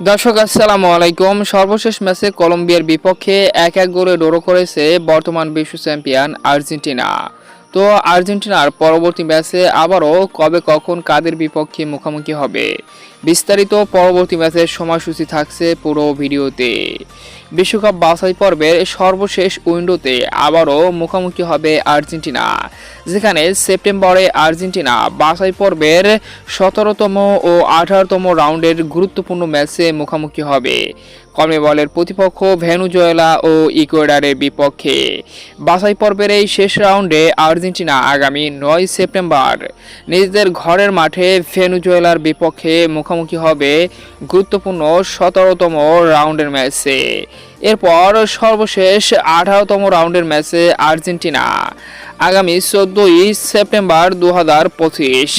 দর্শক আসসালামু আলাইকুম। সর্বশেষ ম্যাচে কলম্বিয়ার বিপক্ষে 1-1 গোলে ড্র করেছে বর্তমান বিশ্ব চ্যাম্পিয়ন আর্জেন্টিনা। তো আর্জেন্টিনার পরবর্তী ম্যাচে আবারও কবে কখন কাদের বিপক্ষে মুখোমুখি হবে, বিস্তারিত পরবর্তী ম্যাচের সময়সূচি থাকছে পুরো ভিডিওতে। বিশ্বকাপ বাছাই পর্বের সর্বশেষ উইন্ডোতে আবারও মুখোমুখি হবে আর্জেন্টিনা, যেখানে সেপ্টেম্বরে আর্জেন্টিনা বাছাই পর্বের 17তম ও 18তম রাউন্ডের গুরুত্বপূর্ণ ম্যাচে মুখোমুখি হবে কনমেবলের প্রতিপক্ষ ভেনেজুয়েলা ও ইকুয়েডরের বিপক্ষে। বাছাই পর্বের এই শেষ রাউন্ডে আর্জেন্টিনা আগামী 9 সেপ্টেম্বর নিজেদের ঘরের মাঠে ভেনেজুয়েলার বিপক্ষে মুখোমুখি হবে গুরুত্বপূর্ণ 17তম রাউন্ডের ম্যাচে। এরপর সর্বশেষ 18তম রাউন্ডের ম্যাচে আর্জেন্টিনা আগামী 14ই সেপ্টেম্বর 2025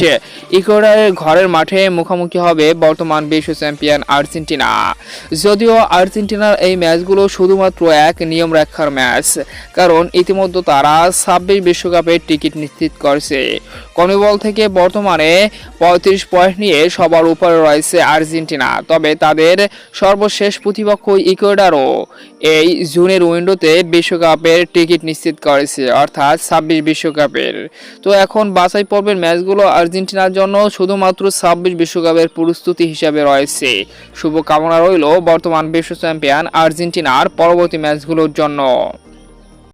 ইকুয়েডরের ঘরের মাঠে মুখোমুখি হবে বর্তমান বিশ্ব চ্যাম্পিয়ন আর্জেন্টিনা। যদিও আর্জেন্টিনার এই ম্যাচগুলো শুধুমাত্র এক নিয়ম রক্ষার ম্যাচ, কারণ ইতিমধ্যে তারা 26 বিশ্বকাপের টিকিট নিশ্চিত করেছে। কনমেবল থেকে বর্তমানে 35 পয়েন্ট নিয়ে সবার উপরে রয়েছে আর্জেন্টিনা, তবে তাদের সর্বশেষ প্রতিপক্ষ ইকুয়েডরও এই জুনের উইন্ডোতে বিশ্বকাপের টিকিট নিশ্চিত করেছে, অর্থাৎ 26 বিশ্বকাপের। তো এখন বাছাই পর্বের ম্যাচগুলো আর্জেন্টিনার জন্য শুধুমাত্র 26 বিশ্বকাপের প্রস্তুতি হিসাবে রয়েছে। শুভকামনা রইল বর্তমান বিশ্ব চ্যাম্পিয়ন আর্জেন্টিনার পরবর্তী ম্যাচগুলোর জন্য।